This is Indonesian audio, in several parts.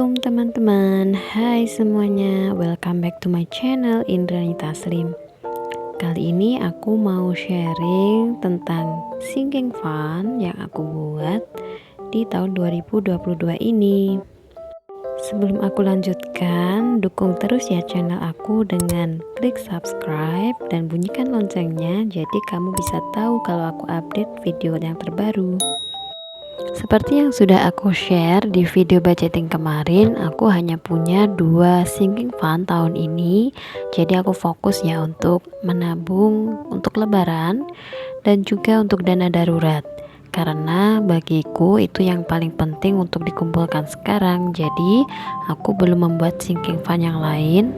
Assalamualaikum teman-teman. Hai semuanya, welcome back to my channel Indrani Taslim. Kali ini aku mau sharing tentang sinking fund yang aku buat di tahun 2022 ini. Sebelum aku lanjutkan, dukung terus ya channel aku dengan klik subscribe dan bunyikan loncengnya, jadi kamu bisa tahu kalau aku update video yang terbaru. Seperti yang sudah aku share di video budgeting kemarin, aku hanya punya 2 sinking fund tahun ini. Jadi aku fokus ya untuk menabung untuk lebaran dan juga untuk dana darurat. Karena bagiku itu yang paling penting untuk dikumpulkan sekarang. Jadi aku belum membuat sinking fund yang lain.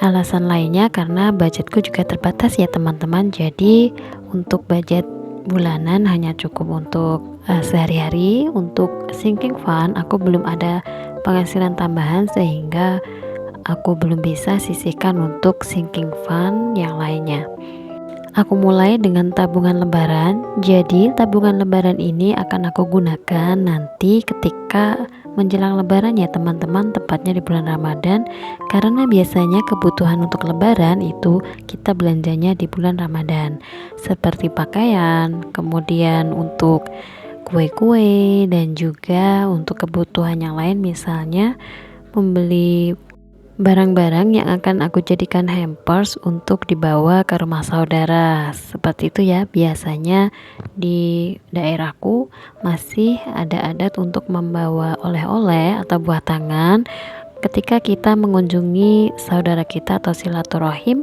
Alasan lainnya karena budgetku juga terbatas ya teman-teman. Jadi untuk budget bulanan hanya cukup untuk sehari-hari. Untuk sinking fund aku belum ada penghasilan tambahan sehingga aku belum bisa sisihkan untuk sinking fund yang lainnya. Aku mulai dengan tabungan lebaran. Jadi tabungan lebaran ini akan aku gunakan nanti ketika menjelang lebaran ya teman-teman, tepatnya di bulan Ramadan, karena biasanya kebutuhan untuk lebaran itu kita belanjanya di bulan Ramadan, seperti pakaian, kemudian untuk kue-kue, dan juga untuk kebutuhan yang lain, misalnya membeli barang-barang yang akan aku jadikan hampers untuk dibawa ke rumah saudara. Seperti itu ya, biasanya di daerahku masih ada adat untuk membawa oleh-oleh atau buah tangan ketika kita mengunjungi saudara kita atau silaturahim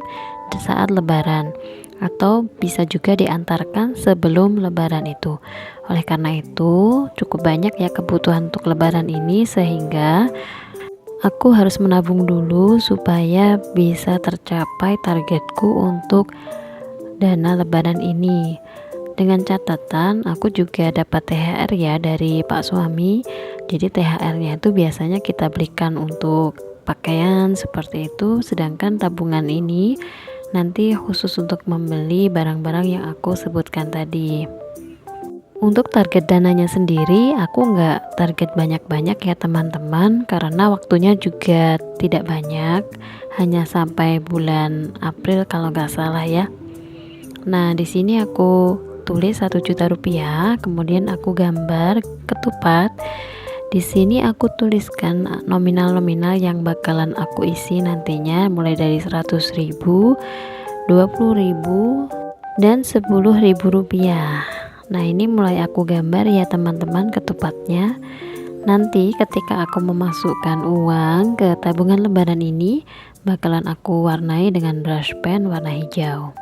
di saat lebaran, atau bisa juga diantarkan sebelum lebaran itu. Oleh karena itu cukup banyak ya kebutuhan untuk lebaran ini, sehingga aku harus menabung dulu supaya bisa tercapai targetku untuk dana lebaran ini. Dengan catatan aku juga dapat THR ya dari Pak suami. Jadi THR-nya itu biasanya kita belikan untuk pakaian seperti itu, sedangkan tabungan ini nanti khusus untuk membeli barang-barang yang aku sebutkan tadi. Untuk target dananya sendiri aku nggak target banyak-banyak ya teman-teman, karena waktunya juga tidak banyak, hanya sampai bulan April kalau nggak salah ya. Nah di sini aku tulis 1 juta rupiah, kemudian aku gambar ketupat. Di sini aku tuliskan nominal-nominal yang bakalan aku isi nantinya, mulai dari 100.000, 20.000, dan 10.000 rupiah. Nah ini mulai aku gambar ya teman-teman ketupatnya. Nanti ketika aku memasukkan uang ke tabungan lebaran ini, bakalan aku warnai dengan brush pen warna hijau.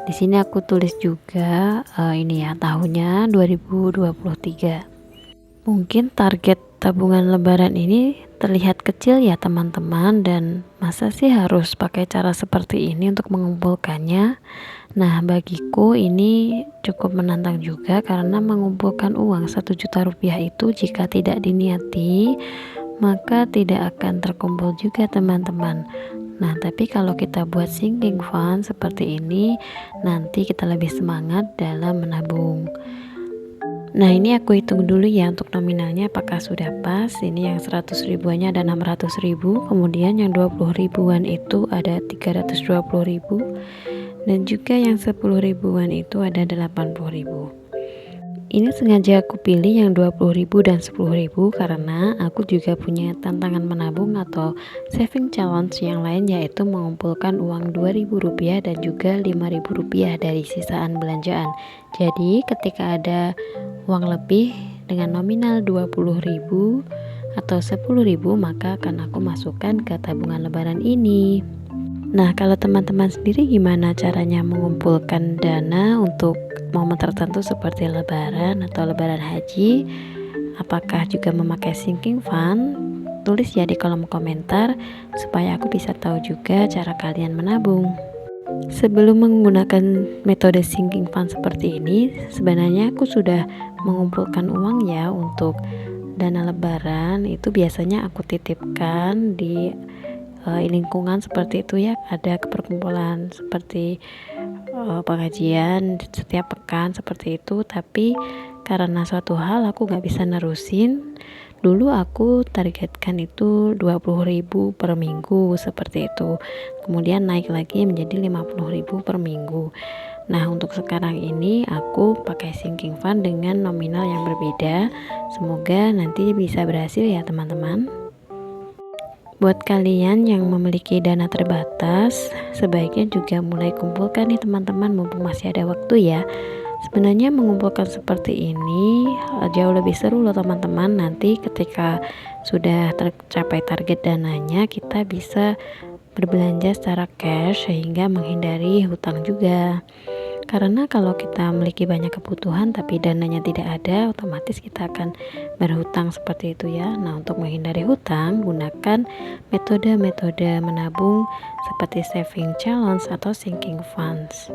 Di sini aku tulis juga ini ya, tahunnya 2023. Mungkin target tabungan lebaran ini terlihat kecil ya teman-teman, dan masa sih harus pakai cara seperti ini untuk mengumpulkannya. Nah bagiku ini cukup menantang juga, karena mengumpulkan uang 1 juta rupiah itu jika tidak diniati maka tidak akan terkumpul juga teman-teman. Nah tapi kalau kita buat sinking fund seperti ini, nanti kita lebih semangat dalam menabung. Nah ini aku hitung dulu ya untuk nominalnya apakah sudah pas. Ini yang 100 ribuannya ada 600 ribu, kemudian yang 20 ribuan itu ada 320 ribu, dan juga yang 10 ribuan itu ada 80 ribu. Ini sengaja aku pilih yang 20 ribu dan 10 ribu karena aku juga punya tantangan menabung atau saving challenge yang lain, yaitu mengumpulkan uang 2.000 rupiah dan juga 5.000 rupiah dari sisaan belanjaan. Jadi ketika ada uang lebih dengan nominal 20.000 atau 10.000, maka akan aku masukkan ke tabungan lebaran ini. Nah kalau teman-teman sendiri gimana caranya mengumpulkan dana untuk momen tertentu seperti lebaran atau lebaran haji? Apakah juga memakai sinking fund? Tulis ya di kolom komentar supaya aku bisa tahu juga cara kalian menabung. Sebelum menggunakan metode sinking fund seperti ini, sebenarnya aku sudah mengumpulkan uang ya untuk dana lebaran. Itu biasanya aku titipkan di lingkungan seperti itu ya, ada perkumpulan seperti pengajian setiap pekan seperti itu. Tapi karena suatu hal aku nggak bisa nerusin, Dulu aku targetkan itu 20.000 per minggu seperti itu. Kemudian naik lagi menjadi 50.000 per minggu. Nah, untuk sekarang ini aku pakai sinking fund dengan nominal yang berbeda. Semoga nanti bisa berhasil ya teman-teman. Buat kalian yang memiliki dana terbatas, sebaiknya juga mulai kumpulkan nih teman-teman, mumpung masih ada waktu ya. Sebenarnya mengumpulkan seperti ini jauh lebih seru loh teman-teman. Nanti ketika sudah tercapai target dananya, kita bisa berbelanja secara cash sehingga menghindari hutang juga. Karena kalau kita memiliki banyak kebutuhan tapi dananya tidak ada, otomatis kita akan berhutang seperti itu ya. Nah, untuk menghindari hutang, gunakan metode-metode menabung seperti saving challenge atau sinking funds.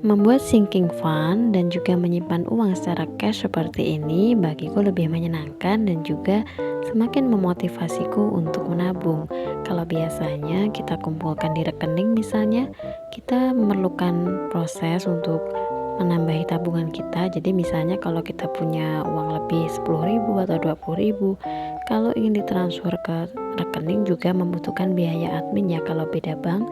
Membuat sinking fund dan juga menyimpan uang secara cash seperti ini bagiku lebih menyenangkan dan juga semakin memotivasiku untuk menabung. Kalau biasanya kita kumpulkan di rekening misalnya, kita memerlukan proses untuk menambahi tabungan kita. Jadi misalnya kalau kita punya uang lebih 10.000 atau 20.000, kalau ingin ditransfer ke rekening juga membutuhkan biaya admin ya kalau beda bank.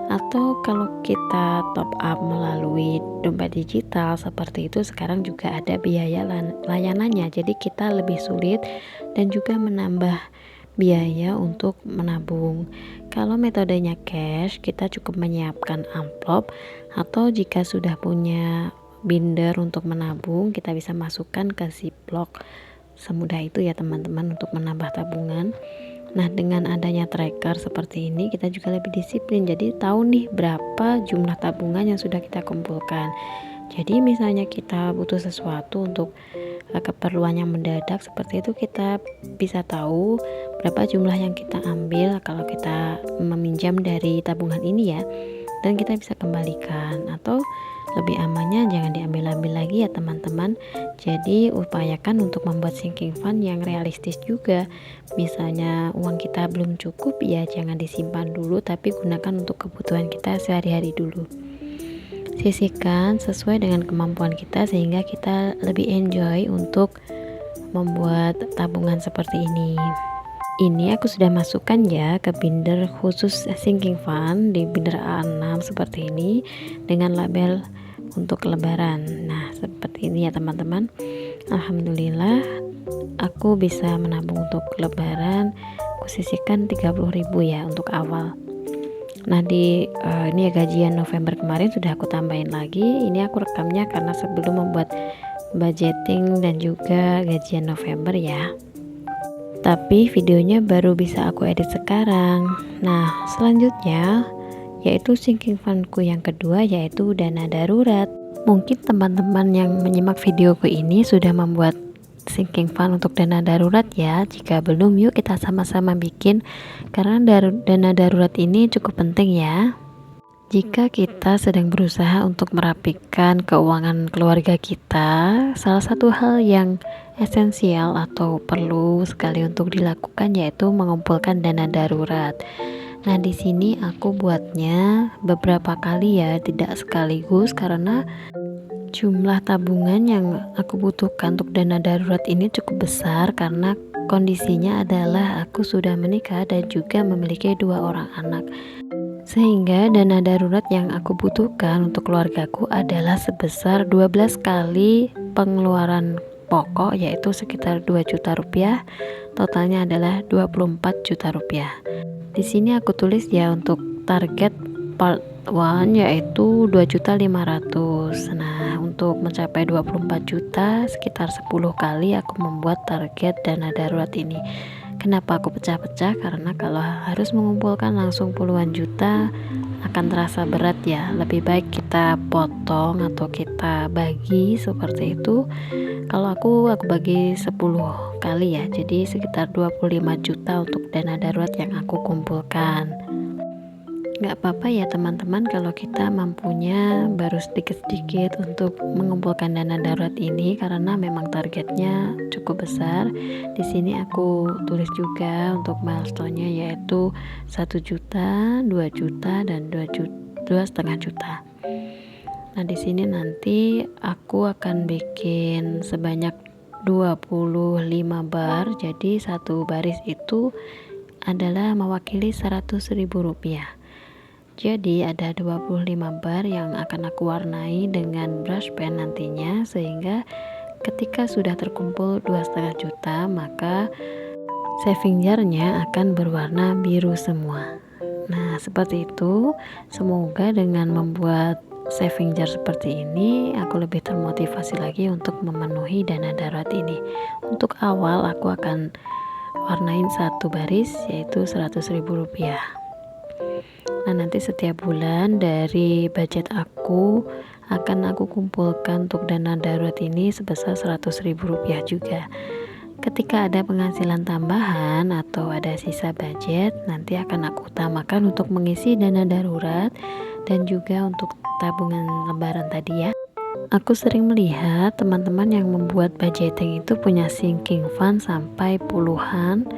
Atau kalau kita top up melalui dompet digital seperti itu, sekarang juga ada biaya layanannya, jadi kita lebih sulit dan juga menambah biaya untuk menabung. Kalau metodenya cash, kita cukup menyiapkan amplop, atau jika sudah punya binder untuk menabung, kita bisa masukkan ke ziplock. Semudah itu ya teman-teman untuk menambah tabungan. Nah, dengan adanya tracker seperti ini, kita juga lebih disiplin. Jadi tahu nih berapa jumlah tabungan yang sudah kita kumpulkan. Jadi misalnya kita butuh sesuatu untuk keperluan yang mendadak seperti itu, kita bisa tahu berapa jumlah yang kita ambil kalau kita meminjam dari tabungan ini ya, dan kita bisa kembalikan. Atau lebih amannya jangan diambil-ambil lagi ya teman-teman. Jadi upayakan untuk membuat sinking fund yang realistis juga. Misalnya uang kita belum cukup ya jangan disimpan dulu, tapi gunakan untuk kebutuhan kita sehari-hari dulu. Sisihkan sesuai dengan kemampuan kita sehingga kita lebih enjoy untuk membuat tabungan seperti ini. Ini aku sudah masukkan ya ke binder khusus sinking fund di binder A6 seperti ini dengan label untuk lebaran. Nah, seperti ini ya teman-teman. Alhamdulillah aku bisa menabung untuk lebaran. Aku sisihkan 30.000 ya untuk awal. Nah, ini ya gajian November kemarin sudah aku tambahin lagi. Ini aku rekamnya karena sebelum membuat budgeting dan juga gajian November ya. Tapi videonya baru bisa aku edit sekarang. Nah, selanjutnya yaitu sinking fundku yang kedua, yaitu dana darurat. Mungkin teman-teman yang menyimak videoku ini sudah membuat sinking fund untuk dana darurat ya. Jika belum, yuk kita sama-sama bikin, karena dana darurat ini cukup penting ya. Jika kita sedang berusaha untuk merapikan keuangan keluarga kita, salah satu hal yang esensial atau perlu sekali untuk dilakukan yaitu mengumpulkan dana darurat. Nah, di sini aku buatnya beberapa kali ya, tidak sekaligus karena jumlah tabungan yang aku butuhkan untuk dana darurat ini cukup besar karena kondisinya adalah aku sudah menikah dan juga memiliki 2 orang anak. Sehingga dana darurat yang aku butuhkan untuk keluargaku adalah sebesar 12 kali pengeluaran pokok, yaitu sekitar 2 juta rupiah. Totalnya adalah 24 juta rupiah. Di sini aku tulis ya untuk target part 1 yaitu 2.500.000. Nah, untuk mencapai 24 juta sekitar 10 kali aku membuat target dana darurat ini. Kenapa aku pecah-pecah? Karena kalau harus mengumpulkan langsung puluhan juta akan terasa berat ya. Lebih baik kita potong atau kita bagi seperti itu. Kalau aku bagi 10 kali ya. Jadi sekitar 25 juta untuk dana darurat yang aku kumpulkan. Nggak apa-apa ya teman-teman kalau kita mampunya baru sedikit-sedikit untuk mengumpulkan dana darurat ini karena memang targetnya cukup besar. Di sini aku tulis juga untuk milestone-nya yaitu 1 juta, 2 juta dan 2,5 juta. Nah, di sini nanti aku akan bikin sebanyak 25 bar, jadi satu baris itu adalah mewakili Rp100.000. Jadi ada 25 bar yang akan aku warnai dengan brush pen nantinya, sehingga ketika sudah terkumpul 2,5 juta maka saving jarnya akan berwarna biru semua. Nah seperti itu, semoga dengan membuat saving jar seperti ini aku lebih termotivasi lagi untuk memenuhi dana darurat ini. Untuk awal aku akan warnain satu baris yaitu Rp100.000. Nah nanti setiap bulan dari budget aku akan aku kumpulkan untuk dana darurat ini sebesar Rp100.000 juga. Ketika ada penghasilan tambahan atau ada sisa budget, nanti akan aku utamakan untuk mengisi dana darurat dan juga untuk tabungan lebaran tadi ya. Aku sering melihat teman-teman yang membuat budgeting itu punya sinking fund sampai puluhan.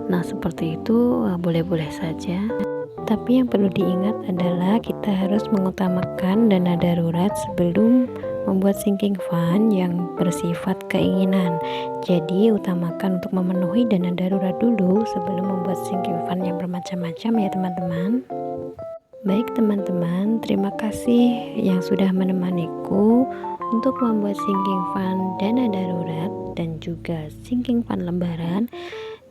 Nah seperti itu boleh-boleh saja. Tapi yang perlu diingat adalah kita harus mengutamakan dana darurat sebelum membuat sinking fund yang bersifat keinginan. Jadi utamakan untuk memenuhi dana darurat dulu sebelum membuat sinking fund yang bermacam-macam ya teman-teman. Baik teman-teman, terima kasih yang sudah menemaniku untuk membuat sinking fund dana darurat dan juga sinking fund lebaran.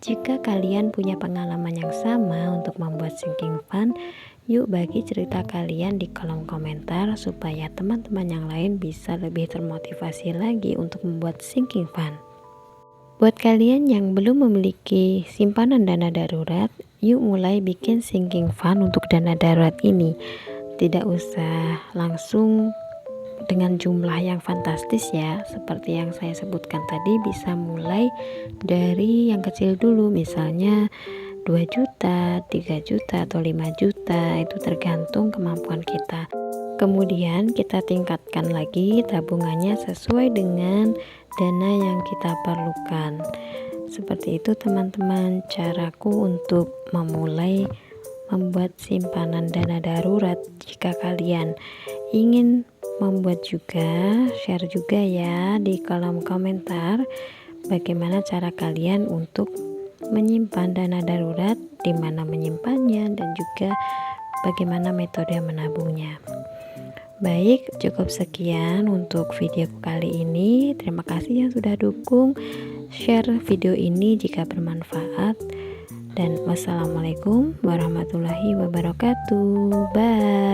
Jika kalian punya pengalaman yang sama untuk membuat sinking fund, yuk bagi cerita kalian di kolom komentar supaya teman-teman yang lain bisa lebih termotivasi lagi untuk membuat sinking fund. Buat kalian yang belum memiliki simpanan dana darurat, yuk mulai bikin sinking fund untuk dana darurat ini. Tidak usah langsung dengan jumlah yang fantastis ya, seperti yang saya sebutkan tadi, bisa mulai dari yang kecil dulu, misalnya 2 juta, 3 juta, atau 5 juta, itu tergantung kemampuan kita. Kemudian kita tingkatkan lagi tabungannya sesuai dengan dana yang kita perlukan. Seperti itu teman-teman caraku untuk memulai membuat simpanan dana darurat. Jika kalian ingin membuat juga, share juga ya di kolom komentar bagaimana cara kalian untuk menyimpan dana darurat, di mana menyimpannya, dan juga bagaimana metode menabungnya. Baik, cukup sekian untuk video kali ini. Terima kasih yang sudah dukung, share video ini jika bermanfaat. Dan wassalamualaikum warahmatullahi wabarakatuh. Bye.